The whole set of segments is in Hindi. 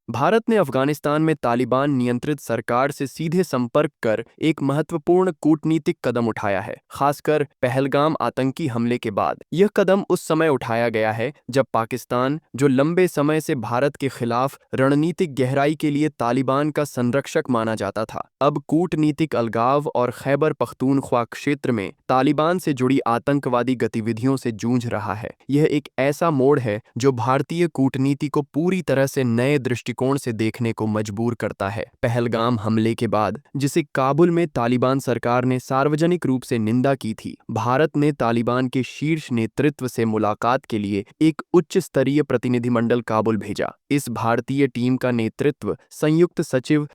भारत ने अफगानिस्तान में तालिबान नियंत्रित सरकार से सीधे संपर्क कर एक महत्वपूर्ण कूटनीतिक कदम उठाया है, खासकर पहलगाम आतंकी हमले के बाद। यह कदम उस समय उठाया गया है जब पाकिस्तान, जो लंबे समय से भारत के खिलाफ रणनीतिक गहराई के लिए तालिबान का संरक्षक माना जाता था, अब कूटनीतिक अलगाव और खैबर पख्तूनख्वा क्षेत्र में तालिबान से जुड़ी आतंकवादी गतिविधियों से जूझ रहा है। यह एक ऐसा मोड़ है जो भारतीय कूटनीति को पूरी तरह से नए दृष्टिकोण से देखने को मजबूर करता है। पहलगाम हमले के बाद, जिसे काबुल में तालिबान सरकार ने सार्वजनिक रूप से निंदा की थी, भारत ने तालिबान के शीर्ष नेतृत्व से मुलाकात के लिए एक उच्च स्तरीय प्रतिनिधिमंडल काबुल भेजा। इस भारतीय टीम का नेतृत्व संयुक्त सचिव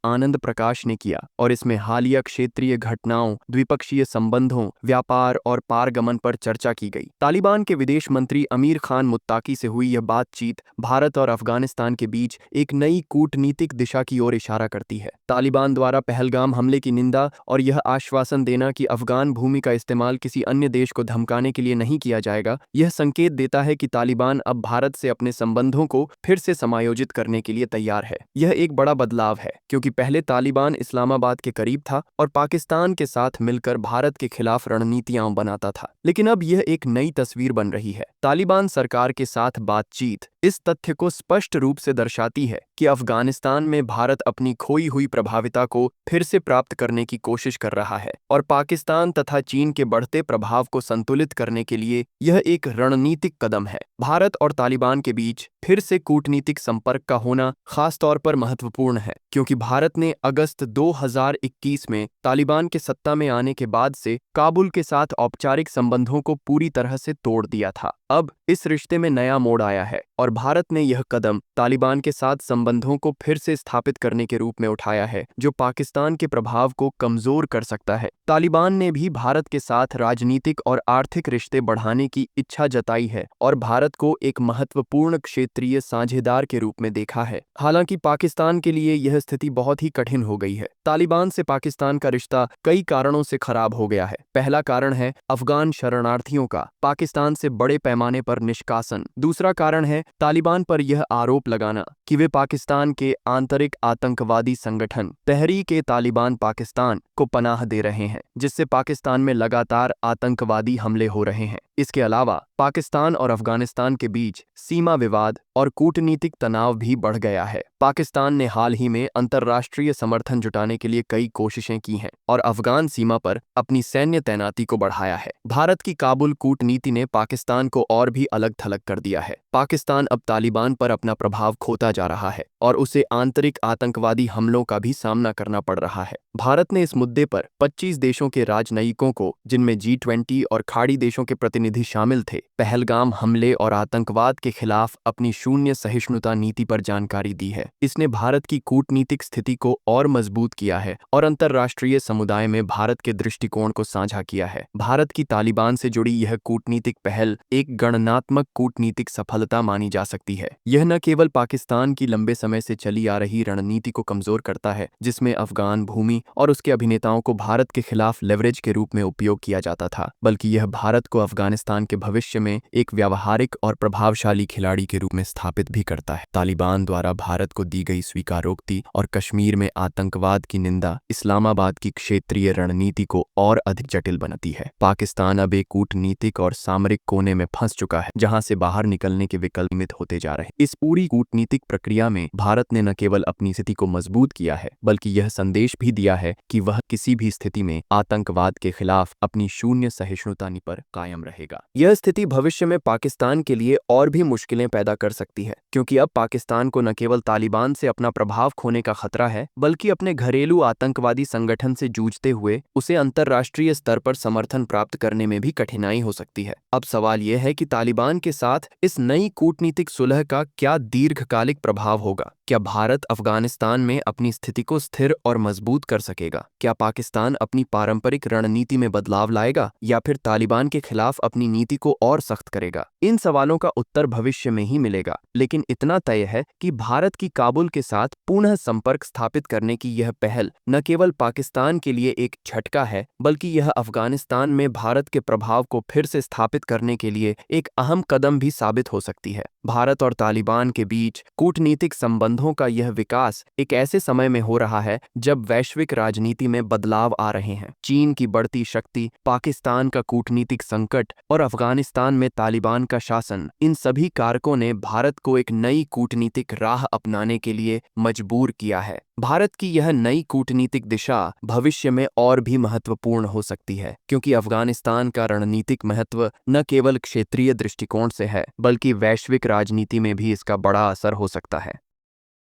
आनंद प्रकाश ने किया और इसमें हालिया क्षेत्रीय घटनाओं, द्विपक्षीय संबंधों, व्यापार और पारगमन पर चर्चा की गई। तालिबान के विदेश मंत्री अमीर खान मुत्ताकी से हुई यह बातचीत भारत और अफगानिस्तान के बीच एक नई कूटनीतिक दिशा की ओर इशारा करती है। तालिबान द्वारा पहलगाम हमले की निंदा और यह आश्वासन देना कि अफगान भूमि का इस्तेमाल किसी अन्य देश को धमकाने के लिए नहीं किया जाएगा, यह संकेत देता है कि तालिबान अब भारत से अपने संबंधों को फिर से समायोजित करने के लिए तैयार है। यह एक बड़ा बदलाव है, क्योंकि पहले तालिबान इस्लामाबाद के करीब था और पाकिस्तान के साथ मिलकर भारत के खिलाफ रणनीतियां बनाता था, लेकिन अब यह एक नई तस्वीर बन रही है। तालिबान सरकार के साथ बातचीत इस तथ्य को स्पष्ट रूप से दर्शाती है कि अफगानिस्तान में भारत अपनी खोई हुई प्रभाविता को फिर से प्राप्त करने की कोशिश कर रहा है और पाकिस्तान तथा चीन के बढ़ते प्रभाव को संतुलित करने के लिए यह एक रणनीतिक कदम है। भारत और तालिबान के बीच फिर से कूटनीतिक संपर्क का होना खास तौर पर महत्वपूर्ण है, क्योंकि भारत ने अगस्त 2021 में तालिबान के सत्ता में आने के बाद से काबुल के साथ औपचारिक संबंधों को पूरी तरह से तोड़ दिया था। अब इस रिश्ते में नया मोड़ आया है और भारत ने यह कदम तालिबान के साथ संबंधों को फिर से स्थापित करने के रूप में उठाया है, जो पाकिस्तान के प्रभाव को कमजोर कर सकता है। तालिबान ने भी भारत के साथ राजनीतिक और आर्थिक रिश्ते बढ़ाने की इच्छा जताई है और भारत को एक महत्वपूर्ण क्षेत्रीय साझेदार के रूप में देखा है। हालांकि पाकिस्तान के लिए यह स्थिति बहुत ही कठिन हो गई है। तालिबान से पाकिस्तान का रिश्ता कई कारणों से खराब हो गया है। पहला कारण है अफगान शरणार्थियों का पाकिस्तान से बड़े पैमाने पर निष्कासन। दूसरा कारण है तालिबान पर यह आरोप लगाना कि वे पाकिस्तान के आंतरिक आतंकवादी संगठन तहरीक-ए-तालिबान पाकिस्तान को पनाह दे रहे हैं, जिससे पाकिस्तान में लगातार आतंकवादी हमले हो रहे हैं। इसके अलावा पाकिस्तान और अफगानिस्तान के बीच सीमा विवाद और कूटनीतिक तनाव भी बढ़ गया है। पाकिस्तान ने हाल ही में अंतर्राष्ट्रीय समर्थन जुटाने के लिए कई कोशिशें की हैं और अफगान सीमा पर अपनी सैन्य तैनाती को बढ़ाया है। भारत की काबुल कूटनीति ने पाकिस्तान को और भी अलग-थलग कर दिया है। पाकिस्तान अब तालिबान पर अपना प्रभाव खोता जा रहा है और उसे आंतरिक आतंकवादी हमलों का भी सामना करना पड़ रहा है। भारत ने इस मुद्दे पर 25 देशों के राजनयिकों को, जिनमें G20 और खाड़ी देशों के प्रतिनिधि शामिल थे, पहलगाम हमले और आतंकवाद के खिलाफ अपनी शून्य सहिष्णुता नीति पर जानकारी दी है। इसने भारत की कूटनीतिक स्थिति को और मजबूत किया है और अंतर्राष्ट्रीय समुदाय में भारत के दृष्टिकोण को साझा किया है। भारत की तालिबान से जुड़ी यह कूटनीतिक पहल एक गणनात्मक कूटनीतिक सफलता मानी जा सकती है। यह न केवल पाकिस्तान की लंबे समय से चली आ रही रणनीति को कमजोर करता है, जिसमें अफगान भूमि और उसके अभिनेताओं को भारत के खिलाफ लेवरेज के रूप में उपयोग किया जाता था, बल्कि यह भारत को अफगानिस्तान के भविष्य में एक व्यावहारिक और प्रभावशाली खिलाड़ी के रूप में स्थापित भी करता है। तालिबान द्वारा भारत को दी गई स्वीकारोक्ति और कश्मीर में आतंकवाद की निंदा इस्लामाबाद की क्षेत्रीय रणनीति को और अधिक जटिल बनाती है। पाकिस्तान अब एक कूटनीतिक और सामरिक कोने में फंस चुका है, जहां से बाहर निकलने के विकल्प सीमित होते जा रहे हैं। इस पूरी कूटनीतिक प्रक्रिया में भारत ने न केवल अपनी स्थिति को मजबूत किया है, बल्कि यह संदेश भी दिया है कि वह किसी भी स्थिति में आतंकवाद के खिलाफ अपनी शून्य सहिष्णुता नीति पर कायम रहेगा। यह स्थिति भविष्य में पाकिस्तान के लिए और भी मुश्किलें पैदा कर सकती है, क्योंकि अब पाकिस्तान को न केवल तालिबान से अपना प्रभाव खोने का खतरा है, बल्कि अपने घरेलू आतंकवादी संगठन से जूझते हुए उसे अंतर्राष्ट्रीय स्तर पर समर्थन प्राप्त करने में भी कठिनाई हो सकती है। अब सवाल यह है कि तालिबान के साथ इस नई कूटनीतिक सुलह का क्या दीर्घकालिक प्रभाव होगा। क्या भारत अफगानिस्तान में अपनी स्थिति को स्थिर और मजबूत कर सकेगा? क्या पाकिस्तान अपनी पारंपरिक रणनीति में बदलाव लाएगा या फिर तालिबान के खिलाफ अपनी अपनी नीति को और सख्त करेगा? इन सवालों का उत्तर भविष्य में ही मिलेगा, लेकिन इतना तय है कि भारत की काबुल के साथ पुनः संपर्क स्थापित करने की यह पहल न केवल पाकिस्तान के लिए एक झटका है, बल्कि यह अफगानिस्तान में भारत के प्रभाव को फिर से स्थापित करने के लिए एक अहम कदम भी साबित हो सकती है। भारत और तालिबान के बीच कूटनीतिक संबंधों का यह विकास एक ऐसे समय में हो रहा है जब वैश्विक राजनीति में बदलाव आ रहे हैं। चीन की बढ़ती शक्ति, पाकिस्तान का कूटनीतिक संकट और अफगानिस्तान में तालिबान का शासन, इन सभी कारकों ने भारत को एक नई कूटनीतिक राह अपनाने के लिए मजबूर किया है। भारत की यह नई कूटनीतिक दिशा भविष्य में और भी महत्वपूर्ण हो सकती है, क्योंकि अफगानिस्तान का रणनीतिक महत्व न केवल क्षेत्रीय दृष्टिकोण से है, बल्कि वैश्विक राजनीति में भी इसका बड़ा असर हो सकता है।